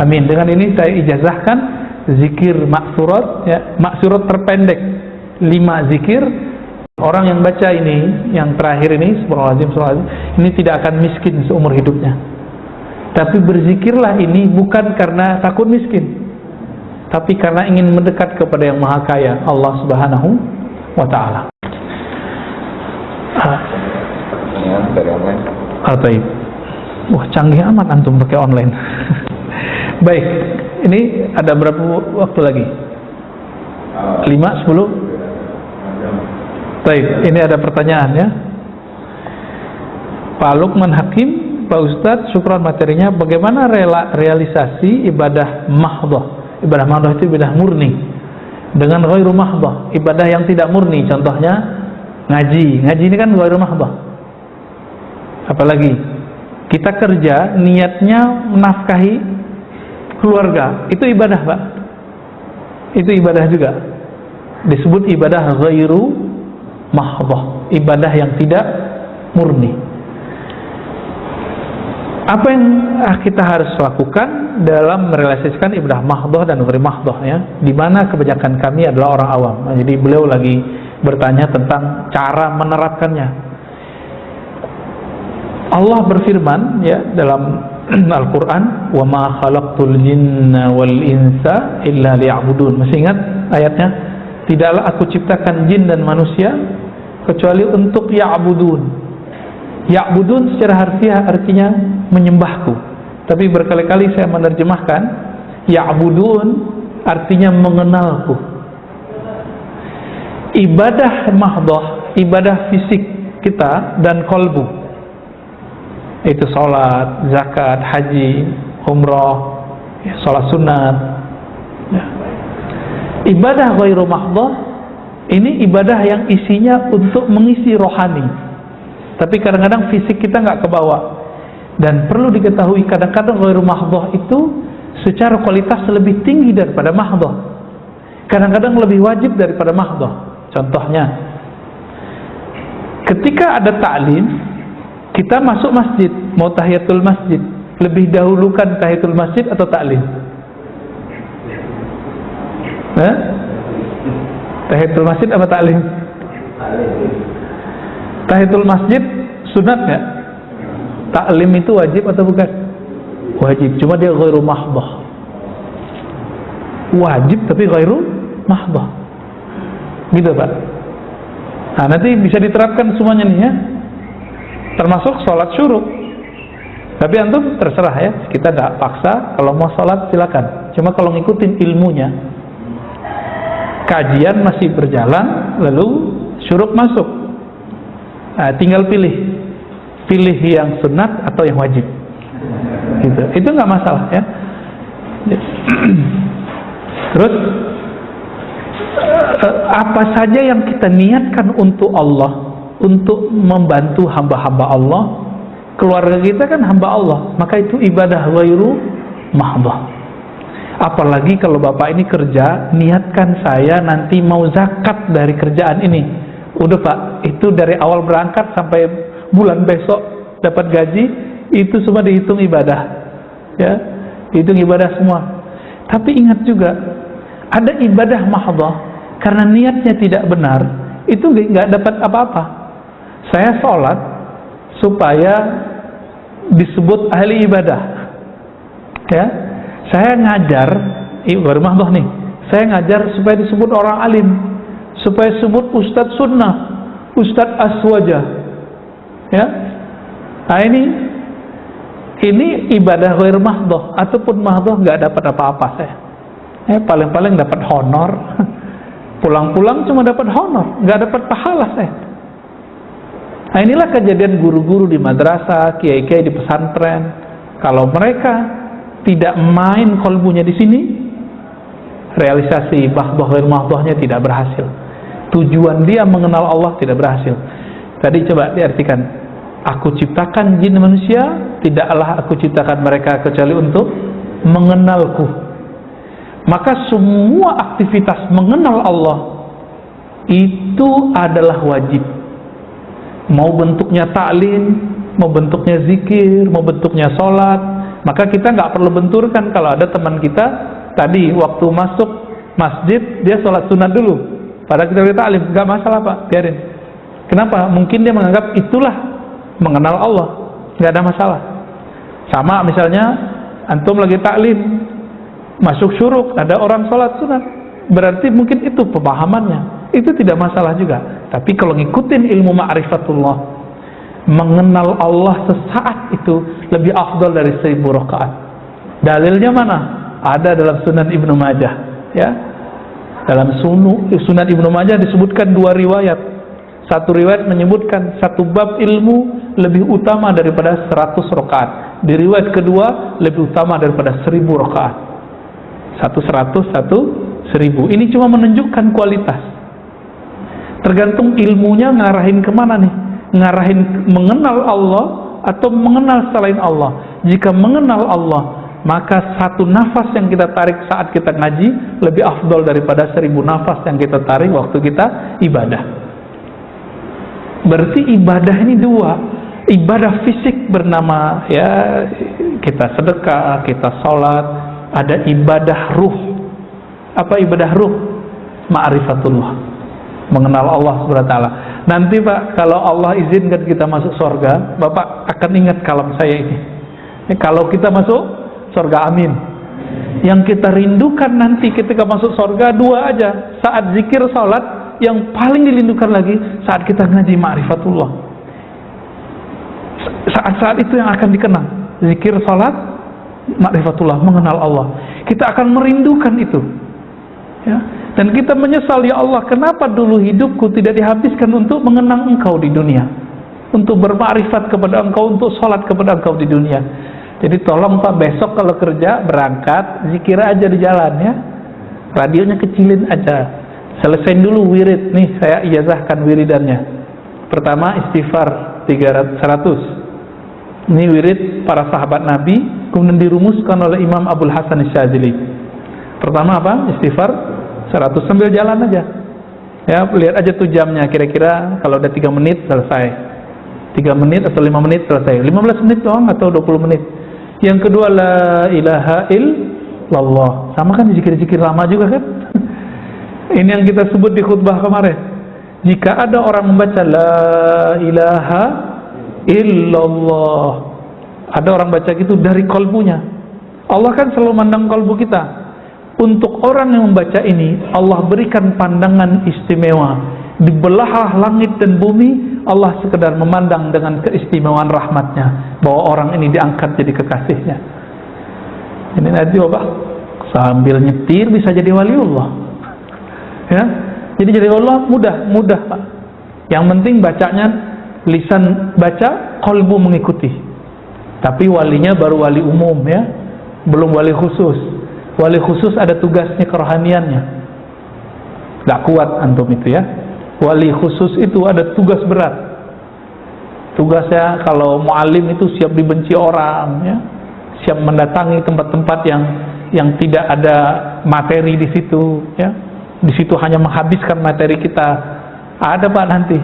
Amin. Dengan ini saya ijazahkan zikir maksurat, ya, maksurat terpendek 5 zikir. Orang yang baca ini, yang terakhir ini, subhanallah, ini tidak akan miskin seumur hidupnya. Tapi berzikirlah ini bukan karena takut miskin, tapi karena ingin mendekat kepada yang maha kaya, Allah subhanahu wa ta'ala. Dari online. Baik. Wah, canggih amat antum pakai online. Baik, ini ada berapa waktu lagi? 5, 10? Baik, ini ada pertanyaan ya. Pak Lukman Hakim, Pak Ustadz, syukran materinya. Bagaimana realisasi ibadah mahdhah? Ibadah mahdhah itu ibadah murni dengan ghairu mahdhah, ibadah yang tidak murni. Contohnya ngaji. Ngaji ini kan ghairu mahdhah. Apalagi kita kerja niatnya menafkahi keluarga, itu ibadah, Pak. Itu ibadah juga. Disebut ibadah ghairu mahdhah, ibadah yang tidak murni. Apa yang kita harus lakukan dalam merealisasikan ibadah mahdhah dan ghairu mahdhah, ya? Di mana kebanyakan kami adalah orang awam. Jadi beliau lagi bertanya tentang cara menerapkannya. Allah berfirman ya dalam Al-Quran, wa ma khalaqtul jinna wal insa illa liya'budun. Masih ingat ayatnya? Tidaklah aku ciptakan jin dan manusia kecuali untuk ya'budun. Ya'budun secara harfiah artinya menyembahku. Tapi berkali-kali saya menerjemahkan ya'budun artinya mengenalku. Ibadah mahdhah, ibadah fisik kita dan kolbu, itu sholat, zakat, haji, umrah, sholat sunat, ya. Ibadah ghairu mahdhah ini ibadah yang isinya untuk mengisi rohani, tapi kadang-kadang fisik kita nggak kebawa. Dan perlu diketahui kadang-kadang ghairu mahdhah itu secara kualitas lebih tinggi daripada mahdhah, kadang-kadang lebih wajib daripada mahdhah. Contohnya, ketika ada ta'lim, kita masuk masjid, mau tahiyatul masjid, lebih dahulukan tahiyatul masjid atau ta'lim? Tahiyatul masjid apa ta'lim? Tahiyatul masjid sunat nggak? Ta'lim itu wajib atau bukan? Wajib, cuma dia ghairu mahdhah. Wajib tapi ghairu mahdhah, gitu Pak. Nah, nanti bisa diterapkan semuanya nih ya, termasuk sholat syuruk. Tapi antum terserah ya, kita nggak paksa. Kalau mau sholat silakan, cuma kalau ngikutin ilmunya, kajian masih berjalan lalu syuruk masuk, nah, tinggal pilih yang sunat atau yang wajib, gitu. Itu nggak masalah ya. Terus apa saja yang kita niatkan untuk Allah, untuk membantu hamba-hamba Allah, keluarga kita kan hamba Allah, maka itu ibadah ghairu mahdhah. Apalagi kalau bapak ini kerja, niatkan saya nanti mau zakat dari kerjaan ini. Udah Pak, itu dari awal berangkat sampai bulan besok dapat gaji, itu semua dihitung ibadah, ya, dihitung ibadah semua. Tapi ingat juga, ada ibadah mahdhah karena niatnya tidak benar, itu nggak dapat apa-apa. Saya sholat supaya disebut ahli ibadah, ya. Saya ngajar, baru mahdhah nih, saya ngajar supaya disebut orang alim, supaya disebut ustadz sunnah, ustadz aswajah, ya. Nah ini ibadah ghair mahdhah, ataupun mahdhah nggak dapat apa-apa saya. Paling-paling dapat honor, pulang-pulang cuma dapat honor, nggak dapat pahala saya. Nah, inilah kejadian guru-guru di madrasah, kiai-kiai di pesantren. Kalau mereka tidak main kolbunya di sini, realisasi mahdhah ghair mahdhahnya tidak berhasil. Tujuan dia mengenal Allah tidak berhasil. Tadi coba diartikan, aku ciptakan jin manusia, tidaklah aku ciptakan mereka kecuali untuk mengenalku. Maka semua aktivitas mengenal Allah itu adalah wajib. Mau bentuknya ta'lim, mau bentuknya zikir, mau bentuknya sholat, Maka kita nggak perlu benturkan kalau ada teman kita tadi waktu masuk masjid dia sholat sunat dulu, padahal kita ta'lim, nggak masalah Pak, biarin. Kenapa? Mungkin dia menganggap itulah mengenal Allah, nggak ada masalah. Sama misalnya antum lagi taklim masuk syuruk, ada orang sholat sunat, berarti mungkin itu pemahamannya, itu tidak masalah juga. Tapi kalau ngikutin ilmu ma'rifatullah, mengenal Allah sesaat itu lebih afdal dari 1000 rakaat. Dalilnya mana? Ada dalam Sunan Ibnu Majah, ya. Dalam Sunan Ibnu Majah disebutkan 2 riwayat. Satu riwayat menyebutkan satu bab ilmu lebih utama daripada 100 rakaat. Di riwayat kedua lebih utama daripada 1000 rakaat. Satu 100, satu 1000. Ini cuma menunjukkan kualitas. Tergantung ilmunya ngarahin kemana nih? Ngarahin mengenal Allah atau mengenal selain Allah. Jika mengenal Allah, maka satu nafas yang kita tarik saat kita ngaji lebih afdol daripada 1000 nafas yang kita tarik waktu kita ibadah. Berarti ibadah ini 2. Ibadah fisik bernama ya kita sedekah, kita sholat. Ada ibadah ruh. Apa ibadah ruh? Ma'rifatullah, mengenal Allah Subhanahu wa taala. Nanti Pak, kalau Allah izinkan kita masuk surga, Bapak akan ingat kalam saya ini. Kalau kita masuk surga, amin. Yang kita rindukan nanti ketika masuk surga 2 aja. Saat zikir salat, yang paling dirindukan lagi saat kita ngaji ma'rifatullah. Saat-saat itu yang akan dikenang. Zikir salat, ma'rifatullah, mengenal Allah. Kita akan merindukan itu. Ya. Dan kita menyesal, ya Allah, kenapa dulu hidupku tidak dihabiskan untuk mengenang Engkau di dunia, untuk bermakrifat kepada Engkau, untuk sholat kepada Engkau di dunia. Jadi tolong Pak, besok kalau kerja berangkat zikir aja di jalan ya, radionya kecilin aja, selesain dulu wirid. Nih saya ijazahkan wiridannya. Pertama istighfar 100. Ini wirid para sahabat Nabi, kemudian dirumuskan oleh Imam Abdul Hasan Syadzili. Pertama apa? Istighfar 100, sambil jalan aja ya, lihat aja tuh jamnya, kira-kira kalau udah 3 menit selesai, 3 menit atau 5 menit selesai, 15 menit doang atau 20 menit. Yang kedua, la ilaha illallah, sama kan zikir-zikir lama juga kan. Ini yang kita sebut di khutbah kemarin. Jika ada orang membaca la ilaha illallah, ada orang baca gitu dari kalbunya, Allah kan selalu mandang kalbu kita. Untuk orang yang membaca ini, Allah berikan pandangan istimewa. Di belah langit dan bumi, Allah sekedar memandang dengan keistimewaan rahmatnya, bahwa orang ini diangkat jadi kekasihnya. Ini nanti Bapak sambil nyetir bisa jadi waliullah ya. Jadi Allah mudah Pak. Yang penting bacanya lisan baca, qalbu mengikuti. Tapi walinya baru wali umum ya, belum wali khusus. Wali khusus ada tugasnya kerohaniannya. Gak kuat antum itu ya. Wali khusus itu ada tugas berat. Tugasnya kalau mu'alim itu siap dibenci orang ya, siap mendatangi tempat-tempat yang tidak ada materi di situ ya. Di situ hanya menghabiskan materi kita. Ada Pak nanti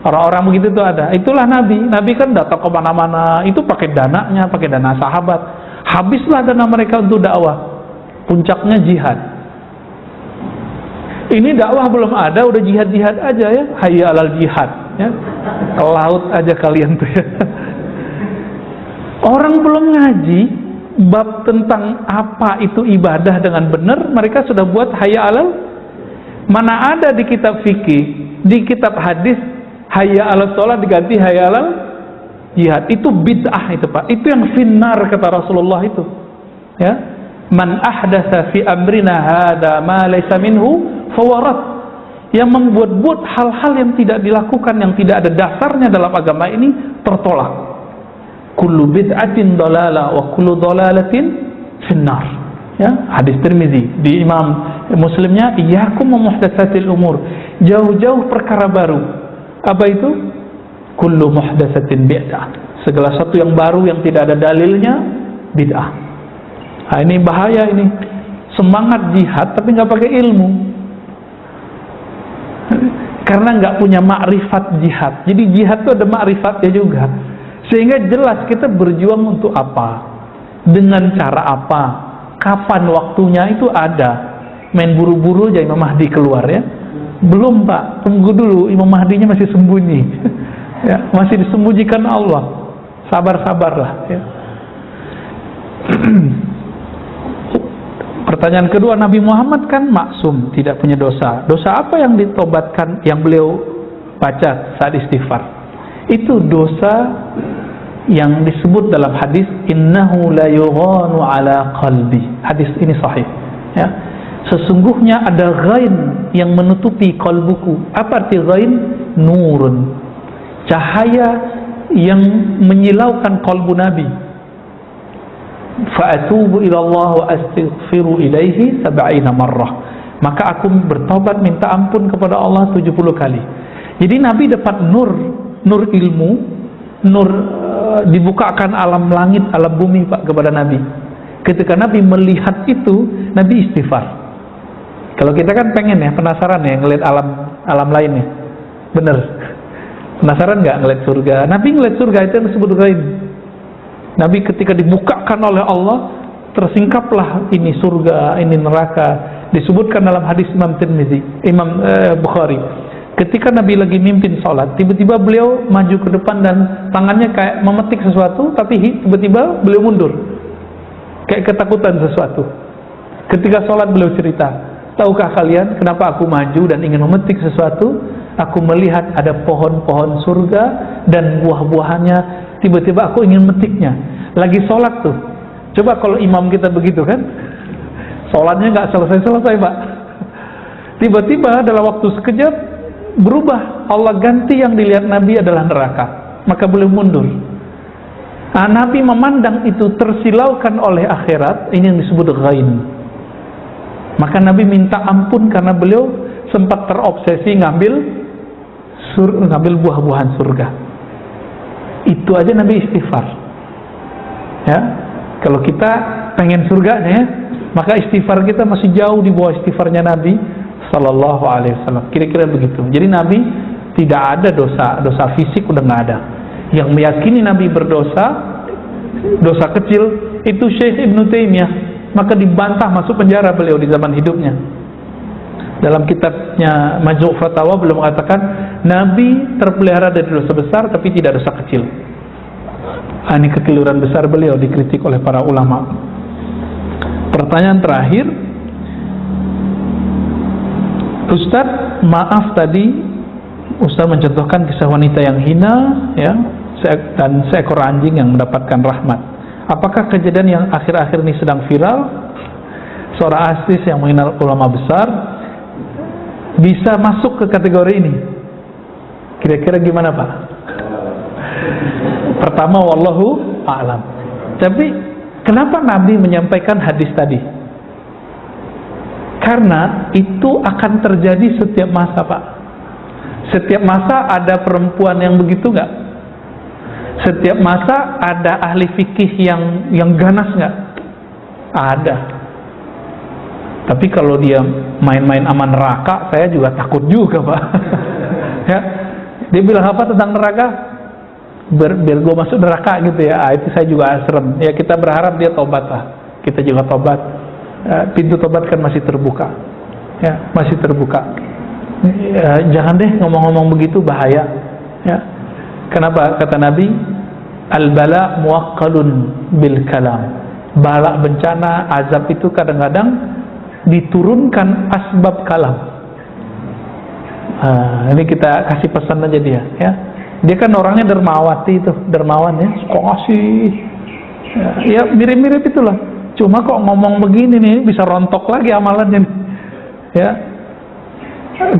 orang-orang begitu tuh ada. Itulah Nabi. Nabi kan datang ke mana-mana itu pakai dananya, pakai dana sahabat. Habislah dana mereka untuk dakwah. Puncaknya jihad. Ini dakwah belum ada, udah jihad-jihad aja ya. Hayya alal jihad ya. Ke laut aja kalian tuh ya. Orang belum ngaji bab tentang apa itu ibadah dengan benar, mereka sudah buat hayya alal. Mana ada di kitab fikih, di kitab hadis hayya alal sholat diganti hayya alal jihad. Itu bid'ah itu Pak. Itu yang finnar kata Rasulullah itu. Ya. Man ahdatsa fi amrina hada ma laysa minhu fawarat. Yang membuat-buat hal-hal yang tidak dilakukan, yang tidak ada dasarnya dalam agama ini, tertolak. Kullu bid'atin dalalah wa kullu dalalatin finnar. Ya, hadis Tirmizi. Di Imam Muslimnya, iyyakum wa muhdatsatil umur. Jauh-jauh perkara baru. Apa itu? Kullu muhdatsatin bid'ah. Segala sesuatu yang baru yang tidak ada dalilnya bid'ah. Nah, ini bahaya ini. Semangat jihad tapi nggak pakai ilmu. Karena nggak punya makrifat jihad. Jadi jihad itu ada makrifatnya juga. Sehingga jelas kita berjuang untuk apa. Dengan cara apa? Kapan waktunya itu ada. Main buru-buru aja Imam Mahdi keluar ya. Belum Pak, tunggu dulu, Imam Mahdinya masih sembunyi. Ya, masih disembunyikan Allah. Sabar-sabarlah ya. Pertanyaan kedua, Nabi Muhammad kan maksum, tidak punya dosa. Dosa apa yang ditobatkan, yang beliau baca saat istighfar? Itu dosa yang disebut dalam hadis, innahu la yughanu ala qalbi. Hadis ini sahih ya. Sesungguhnya ada ghain yang menutupi kalbuku. Apa arti ghain? Nurun, cahaya yang menyilaukan kalbu Nabi. Fa'atubu ilallah wa astaghfiru ilaihi 70 marrah. Maka aku bertobat minta ampun kepada Allah 70 kali. Jadi Nabi dapat nur ilmu, nur dibukakan alam langit, alam bumi Pak kepada Nabi. Ketika Nabi melihat itu, Nabi istighfar. Kalau kita kan pengen ya, penasaran ya ngelihat alam lainnya. Bener. Penasaran nggak ngelihat surga? Nabi ngelihat surga, itu yang disebut ghaib. Nabi ketika dibukakan oleh Allah, tersingkaplah ini surga, ini neraka. Disebutkan dalam hadis Imam Tirmizi, Imam Bukhari. Ketika Nabi lagi mimpin sholat, tiba-tiba beliau maju ke depan dan tangannya kayak memetik sesuatu, tapi tiba-tiba beliau mundur, kayak ketakutan sesuatu. Ketika sholat beliau cerita, tahukah kalian kenapa aku maju dan ingin memetik sesuatu? Aku melihat ada pohon-pohon surga dan buah-buahannya. Tiba-tiba aku ingin memetiknya. Lagi sholat tuh. Coba kalau imam kita begitu kan, sholatnya nggak selesai-selesai Pak. Tiba-tiba dalam waktu sekejap berubah. Allah ganti, yang dilihat Nabi adalah neraka. Maka beliau mundur. Nah, Nabi memandang itu tersilaukan oleh akhirat. Ini yang disebut ghain. Maka Nabi minta ampun karena beliau sempat terobsesi ngambil buah-buahan surga. Itu aja Nabi istighfar ya. Kalau kita pengen surganya ya, maka istighfar kita masih jauh di bawah istighfarnya Nabi Sallallahu Alaihi Wasallam. Kira-kira begitu. Jadi Nabi tidak ada dosa fisik, udah nggak ada. Yang meyakini Nabi berdosa, dosa kecil, itu Syekh Ibnu Taimiyah. Maka dibantah, masuk penjara beliau di zaman hidupnya. Dalam kitabnya Majmu' Fatawa beliau mengatakan Nabi terpelihara dari dosa besar tapi tidak dosa kecil. Ini kekeliruan besar beliau, dikritik oleh para ulama. Pertanyaan terakhir, Ustadz, maaf tadi Ustadz mencontohkan kisah wanita yang hina ya, dan seekor anjing yang mendapatkan rahmat. Apakah kejadian yang akhir-akhir ini sedang viral, seorang artis yang mengenal ulama besar bisa masuk ke kategori ini? Kira-kira gimana Pak? Pertama, wallahu a'lam. Tapi kenapa Nabi menyampaikan hadis tadi? Karena itu akan terjadi setiap masa Pak. Setiap masa ada perempuan yang begitu nggak? Setiap masa ada ahli fikih yang ganas nggak? Ada. Tapi kalau dia main-main aman neraka, saya juga takut juga Pak. Ya, dia bilang apa tentang neraka? Biar gue masuk neraka gitu ya. Itu saya juga serem. Ya, kita berharap dia tobat lah. Kita juga tobat. Pintu tobat kan masih terbuka. Ya, masih terbuka. Ya, jangan deh ngomong-ngomong begitu, bahaya. Ya. Kenapa? Kata Nabi, al-bala muwaqqalun bil kalam. Bala, bencana, azab itu kadang-kadang diturunkan asbab kalam. Ini kita kasih pesan aja dia ya. Dia kan orangnya dermawati itu, dermawan ya, kok ngasih ya mirip-mirip itulah. Cuma kok ngomong begini nih, bisa rontok lagi amalannya nih. Ya,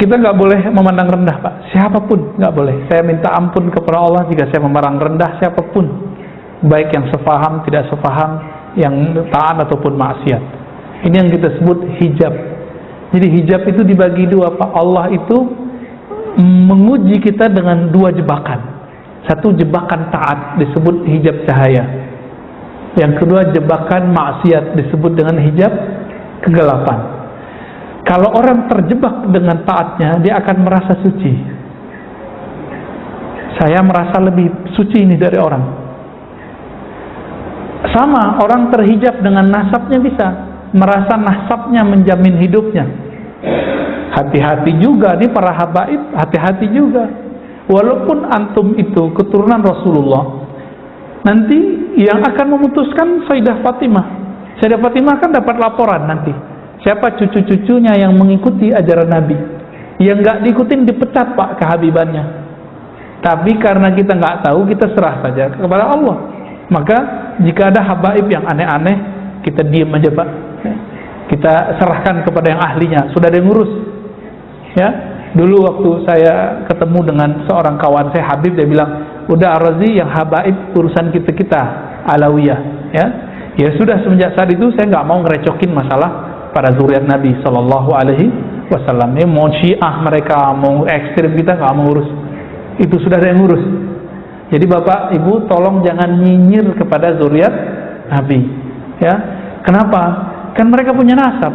kita nggak boleh memandang rendah Pak, siapapun nggak boleh. Saya minta ampun kepada Allah jika saya memandang rendah siapapun, baik yang sefaham, tidak sefaham, yang taat ataupun maksiat. Ini yang kita sebut hijab. Jadi hijab itu dibagi dua Pak. Allah itu menguji kita dengan dua jebakan. Satu, jebakan taat, disebut hijab cahaya. Yang kedua, jebakan maksiat, disebut dengan hijab kegelapan. Kalau orang terjebak dengan taatnya, dia akan merasa suci. Saya merasa lebih suci ini dari orang. Sama, orang terhijab dengan nasabnya bisa merasa nasabnya menjamin hidupnya. Hati-hati juga nih para habaib, hati-hati juga. Walaupun antum itu keturunan Rasulullah, nanti yang akan memutuskan Sayyidah Fatimah. Sayyidah Fatimah kan dapat laporan nanti siapa cucu-cucunya yang mengikuti ajaran Nabi. Yang nggak diikutin dipecat pak kehabibannya. Tapi karena kita nggak tahu, kita serah saja kepada Allah. Maka jika ada habaib yang aneh-aneh, kita diam aja pak. Kita serahkan kepada yang ahlinya. Sudah ada yang ngurus. Ya, dulu waktu saya ketemu dengan seorang kawan saya Habib, dia bilang, udah Ar-Razi yang habaib urusan kita Alawiyah. Ya sudah, semenjak saat itu saya nggak mau ngerecokin masalah para zuriat Nabi Sallallahu Alaihi Wasallam. Mau Syiah mereka, mau ekstrim, kita nggak mau urus. Itu sudah ada yang ngurus. Jadi bapak ibu tolong jangan nyinyir kepada zuriat Nabi. Ya, kenapa? Kan mereka punya nasab.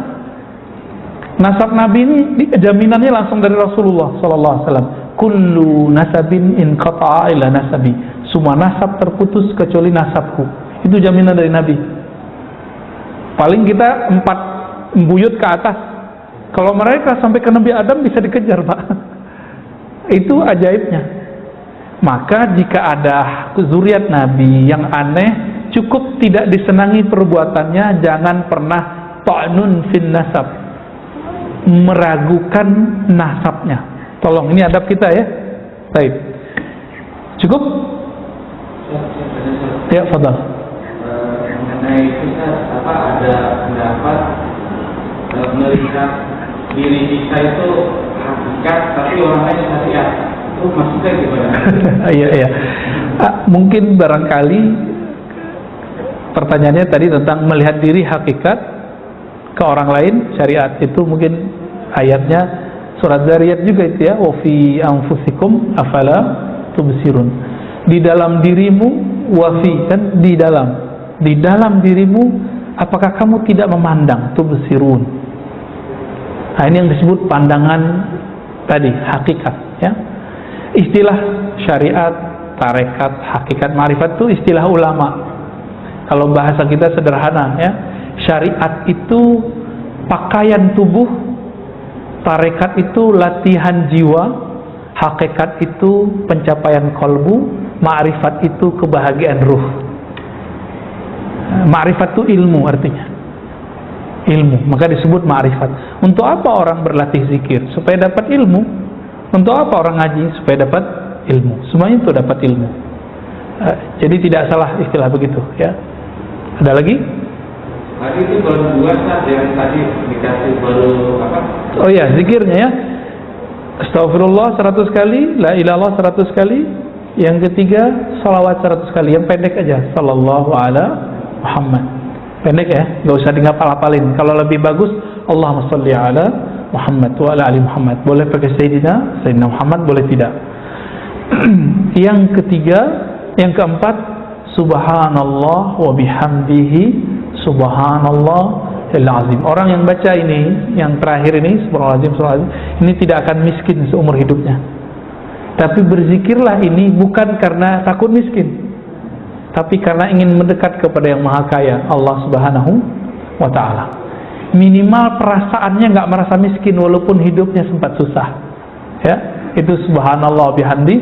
Nasab Nabi ini jaminannya langsung dari Rasulullah Sallallahu Alaihi Wasallam. Kullu nasabin in qata'a ila nasabi. Semua nasab terputus kecuali nasabku. Itu jaminan dari Nabi. Paling kita 4 buyut ke atas. Kalau mereka sampai ke Nabi Adam bisa dikejar pak. Itu ajaibnya. Maka jika ada zuriat Nabi yang aneh, cukup tidak disenangi perbuatannya, jangan pernah ta'nun fin nasab, meragukan nasabnya. Tolong, ini adab kita ya. Baik. Cukup? Ya, fadal. Mengenai kita ada pendapat melihat diri kita itu hakikat, tapi orang lain syariat. Itu maksudnya gimana? Iya. Mungkin barangkali pertanyaannya tadi tentang melihat diri hakikat ke orang lain syariat, itu mungkin ayatnya surat Zariyat juga itu ya, wa fi anfusikum afala tubsirun. Di dalam dirimu, wa fi kan di dalam dirimu, apakah kamu tidak memandang? Tubsirun. Nah, ini yang disebut pandangan tadi, hakikat ya. Istilah syariat, tarekat, hakikat, ma'rifat itu istilah ulama. Kalau bahasa kita sederhana ya, syariat itu pakaian tubuh, tarekat itu latihan jiwa, hakikat itu pencapaian kolbu, ma'rifat itu kebahagiaan ruh. Ma'rifat itu ilmu artinya. Ilmu, maka disebut ma'rifat. Untuk apa orang berlatih zikir? Supaya dapat ilmu. Untuk apa orang ngaji? Supaya dapat ilmu. Semuanya itu dapat ilmu. Jadi tidak salah istilah begitu ya. Ada lagi? Tadi itu baru 2 saat yang tadi dikasih baru apa? Oh ya, zikirnya ya. Astagfirullah 100 kali, la ilallah 100 kali. Yang ketiga, salawat 100 kali. Yang pendek aja, sallallahu ala Muhammad. Pendek ya, nggak usah dihafal-hafalin. Kalau lebih bagus, Allahumma sholli ala Muhammad wa ala ali Muhammad. Boleh pakai Sayyidina Muhammad, boleh tidak. Yang ketiga, yang keempat, subhanallah wa bihamdihi subhanallah al-azim. Orang yang baca ini, yang terakhir ini, subhanallah, ini tidak akan miskin seumur hidupnya. Tapi berzikirlah ini bukan karena takut miskin, tapi karena ingin mendekat kepada yang maha kaya, Allah subhanahu wa ta'ala. Minimal perasaannya nggak merasa miskin walaupun hidupnya sempat susah ya. Itu subhanallah bihamdi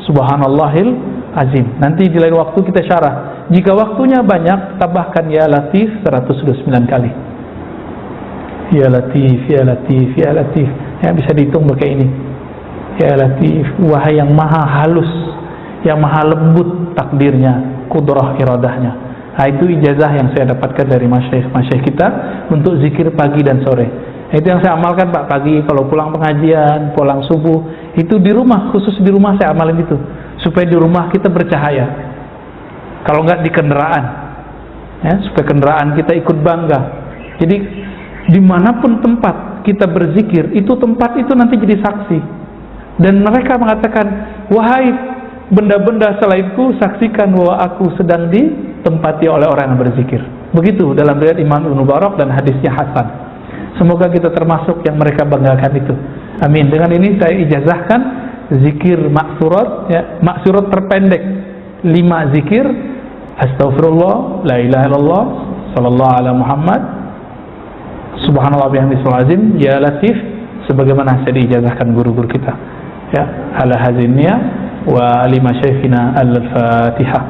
subhanallahil azim. Nanti di lain waktu kita syarah. Jika waktunya banyak, tambahkan ya latif 129 kali. Ya latif, ya latif, ya latif ya, bisa dihitung pakai ini. Ya latif, wahai yang maha halus, yang maha lembut takdirnya, kudrah iradahnya. Nah, itu ijazah yang saya dapatkan dari masyayikh kita untuk zikir pagi dan sore. Itu yang saya amalkan pak, pagi kalau pulang pengajian, pulang subuh, itu di rumah, khusus di rumah saya amalin itu, supaya di rumah kita bercahaya. Kalau nggak di kendaraan ya, supaya kendaraan kita ikut bangga. Jadi dimanapun tempat kita berzikir, itu tempat itu nanti jadi saksi. Dan mereka mengatakan, wahai benda-benda selainku, saksikan bahwa aku sedang ditempati oleh orang yang berzikir. Begitu dalam riwayat Imam Ibnu Mubarak dan hadisnya hasan. Semoga kita termasuk yang mereka banggakan itu. Amin. Dengan ini saya ijazahkan zikir maksurat ya, maksurat terpendek 5 zikir Astaghfirullah, la ilaha illallah, sallallahu ala Muhammad, subhanallah bihamdihi azim, ya latif, sebagaimana saya diijazahkan guru-guru kita. Ya, ala hadzal niyya wa lima syaifina al-Fatihah.